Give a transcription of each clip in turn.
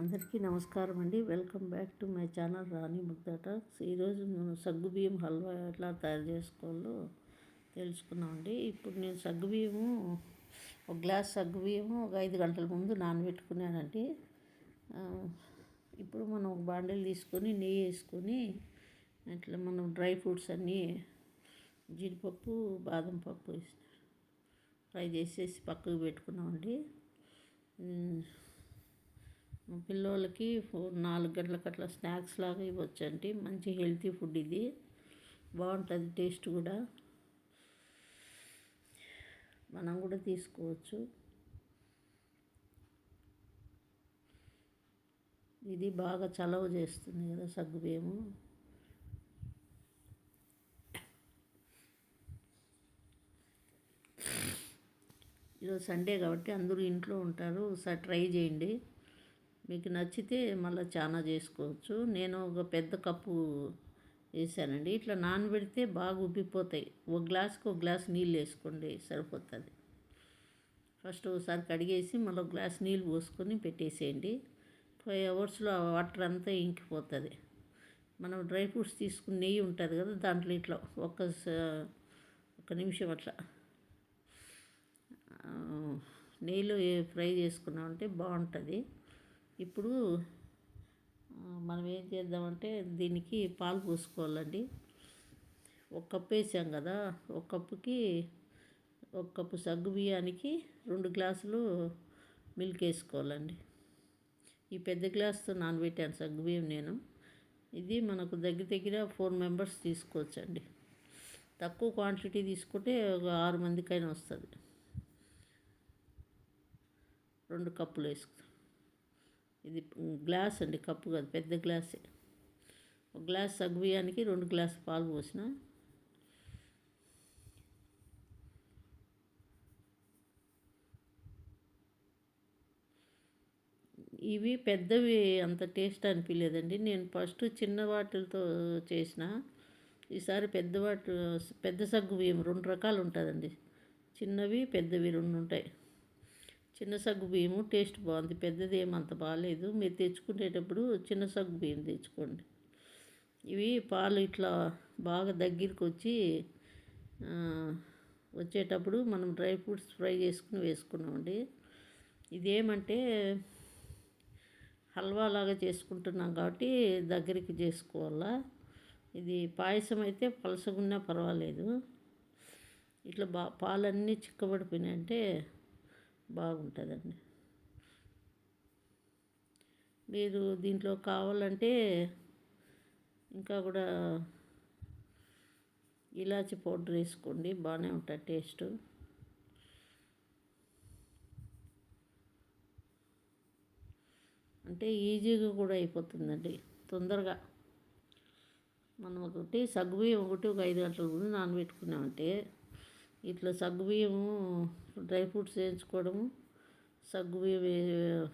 అందరికీ నమస్కారం అండి. Welcome back to my channel Rani Mugdhata. ఈరోజు మనం సగ్గుబియ్యం హల్వా ఎట్లా తయారు చేసుకోవాలో తెలుసుకున్నామండి. ఇప్పుడు నేను సగ్గుబియ్యము ఒక గ్లాస్ సగ్గుబియ్యము ఒక 5 గంటల ముందు నానబెట్టుకున్నానండి. ఇప్పుడు మనం ఒక బాండిల్ తీసుకొని నెయ్యి వేసుకొని ఇట్లా మనం డ్రై ఫ్రూట్స్ అన్నీ జీడిపప్పు బాదం పప్పు వేసి ఫ్రై చేసేసి పక్కకు పెట్టుకున్నామండి. పిల్లలకి 4 గంటలకు అట్లా స్నాక్స్ లాగా ఇవ్వచ్చండి. మంచి హెల్తీ ఫుడ్ ఇది, బాగుంటుంది టేస్ట్ కూడా. మనం కూడా తీసుకోవచ్చు. ఇది బాగా చలవ చేస్తుంది కదా సగ్గుబియ్యము. ఈరోజు సండే కాబట్టి అందరూ ఇంట్లో ఉంటారు. ఒకసారి ట్రై చేయండి. మీకు నచ్చితే మళ్ళీ చాలా చేసుకోవచ్చు. నేను ఒక పెద్ద కప్పు వేసానండి. ఇట్లా నానబెడితే బాగా ఉబ్బిపోతాయి. ఒక గ్లాస్ నీళ్ళు వేసుకోండి, సరిపోతుంది. ఫస్ట్ ఒకసారి కడిగేసి మళ్ళీ ఒక గ్లాస్ నీళ్ళు పోసుకొని పెట్టేసేయండి. 5 అవర్స్లో ఆ వాటర్ అంతా ఇంకిపోతుంది. మనం డ్రై ఫ్రూట్స్ తీసుకుని నెయ్యి ఉంటుంది కదా, దాంట్లో ఇట్లా ఒక నిమిషం అట్లా నెయ్యిలో ఫ్రై చేసుకున్నామంటే బాగుంటుంది. ఇప్పుడు మనం ఏం చేద్దామంటే దీనికి పాలు పోసుకోవాలండి. ఒక కప్పు వేసాం కదా, ఒక కప్పు సగ్గు బియ్యానికి 2 గ్లాసులు మిల్క్ వేసుకోవాలండి. ఈ పెద్ద గ్లాస్తో నానబెట్టాను సగ్గు బియ్యం నేను. ఇది మనకు దగ్గర 4 మెంబర్స్ తీసుకోవచ్చండి. తక్కువ క్వాంటిటీ తీసుకుంటే ఒక 6 మందికైనా వస్తుంది. 2 కప్పులు వేసుకో. ఇది గ్లాస్ అండి, కప్పు కాదు, పెద్ద గ్లాసే. ఒక గ్లాస్ సగ్గు బియ్యానికి 2 గ్లాసు పాలు పోసిన. ఇవి పెద్దవి అంత టేస్ట్ అనిపించలేదండి. నేను ఫస్ట్ చిన్న వాటితో చేసిన. ఈసారి పెద్ద సగ్గు బియ్యం 2 రకాలు ఉంటుందండి. చిన్నవి పెద్దవి 2 ఉంటాయి. చిన్న సగ్గు బియ్యము టేస్ట్ బాగుంది, పెద్దది ఏమంత బాగాలేదు. మీరు తెచ్చుకునేటప్పుడు చిన్న సగ్గు బియ్యం తెచ్చుకోండి. ఇవి పాలు ఇట్లా బాగా దగ్గరికి వచ్చేటప్పుడు మనం డ్రై ఫ్రూట్స్ ఫ్రై చేసుకుని వేసుకున్నామండి. ఇదేమంటే హల్వా లాగా చేసుకుంటున్నాం కాబట్టి దగ్గరికి చేసుకోవాలా. ఇది పాయసం అయితే పలసగున్నా పర్వాలేదు. ఇట్లా పాలన్నీ చిక్కబడిపోయినాయంటే బాగుంటుందండి. మీరు దీంట్లో కావాలంటే ఇంకా కూడా ఇలాచి పౌడర్ వేసుకోండి, బాగానే ఉంటుంది టేస్ట్. అంటే ఈజీగా కూడా అయిపోతుందండి, తొందరగా. మనం సగ్గుబియ్యం ఒక 5 గంటల ముందు నానబెట్టుకున్నామంటే ఇట్లా సగ్గుబియ్యము డ్రై ఫ్రూట్స్ వేయించుకోవడము, సగ్గుబియ్యం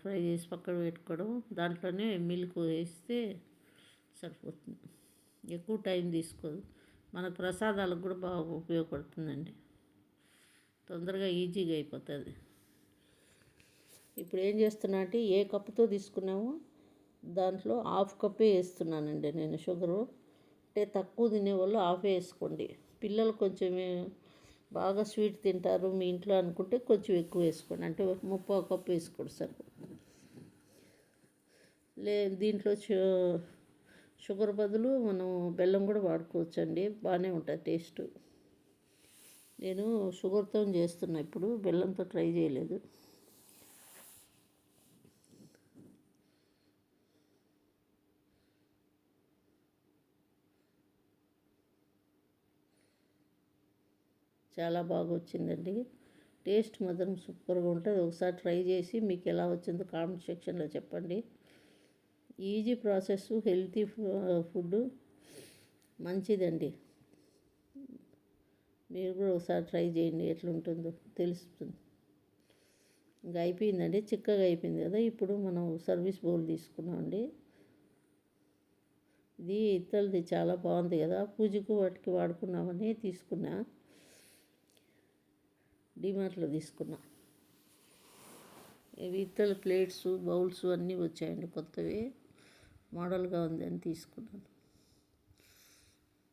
ఫ్రై చేసి పక్కన పెట్టుకోవడం, దాంట్లోనే మిల్క్ వేస్తే సరిపోతుంది. ఎక్కువ టైం తీసుకోదు. మనకు ప్రసాదాలకు కూడా బాగా ఉపయోగపడుతుందండి. తొందరగా ఈజీగా అయిపోతుంది. ఇప్పుడు ఏం చేస్తున్నా అంటే ఏ కప్పుతో తీసుకున్నామో దాంట్లో 1/2 కప్పే వేస్తున్నానండి నేను షుగరు. అంటే తక్కువ తినేవాళ్ళు 1/2 వేసుకోండి. పిల్లలు కొంచెం బాగా స్వీట్ తింటారు మీ ఇంట్లో అనుకుంటే కొంచెం ఎక్కువ వేసుకోండి. అంటే 3/4 కప్పు వేసుకోండి సరిపోతుంది. దీంట్లో షుగర్ బదులు మనం బెల్లం కూడా వాడుకోవచ్చండి, బాగానే ఉంటుంది టేస్ట్. నేను షుగర్తో చేస్తున్నా, ఇప్పుడు బెల్లంతో ట్రై చేయలేదు. చాలా బాగా వచ్చిందండి. టేస్ట్ మాత్రం సూపర్గా ఉంటుంది. ఒకసారి ట్రై చేసి మీకు ఎలా వచ్చిందో కామెంట్ సెక్షన్లో చెప్పండి. ఈజీ ప్రాసెస్, హెల్తీ ఫుడ్, మంచిదండి. మీరు కూడా ఒకసారి ట్రై చేయండి, ఎట్లుంటుందో తెలుస్తుంది. ఇంకా అయిపోయిందండి, చిక్కగా అయిపోయింది కదా. ఇప్పుడు మనం సర్వీస్ బౌల్ తీసుకున్నామండి. ఇది ఇత్తడిది చాలా బాగుంది కదా, పూజకు వాటికి వాడుకున్నామని తీసుకున్నా. డిమార్ట్లో తీసుకున్నా. ఇతల ప్లేట్స్ బౌల్స్ అన్నీ వచ్చాయండి కొత్తవి. మోడల్గా ఉంది అని తీసుకున్నాను.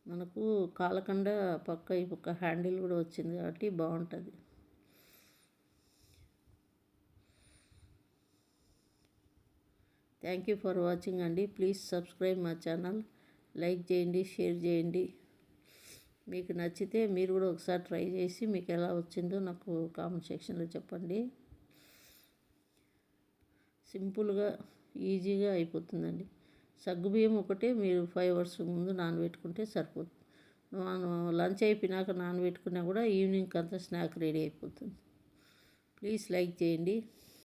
మనకు కాలకండ పక్క ఈ పక్క హ్యాండిల్ కూడా వచ్చింది కాబట్టి బాగుంటుంది. థ్యాంక్ యూ ఫర్ వాచింగ్ అండి. ప్లీజ్ సబ్స్క్రైబ్ మా ఛానల్. లైక్ చేయండి, షేర్ చేయండి. మీకు నచ్చితే మీరు కూడా ఒకసారి ట్రై చేసి మీకు ఎలా వచ్చిందో నాకు కామెంట్ సెక్షన్లో చెప్పండి. సింపుల్గా ఈజీగా అయిపోతుందండి. సగ్గుబియ్యం ఒకటే మీరు 5 అవర్స్ ముందు నానబెట్టుకుంటే సరిపోతుంది. లంచ్ అయిపోయినాక నానబెట్టుకున్నా కూడా ఈవినింగ్ అంతా స్నాక్ రెడీ అయిపోతుంది. ప్లీజ్ లైక్ చేయండి.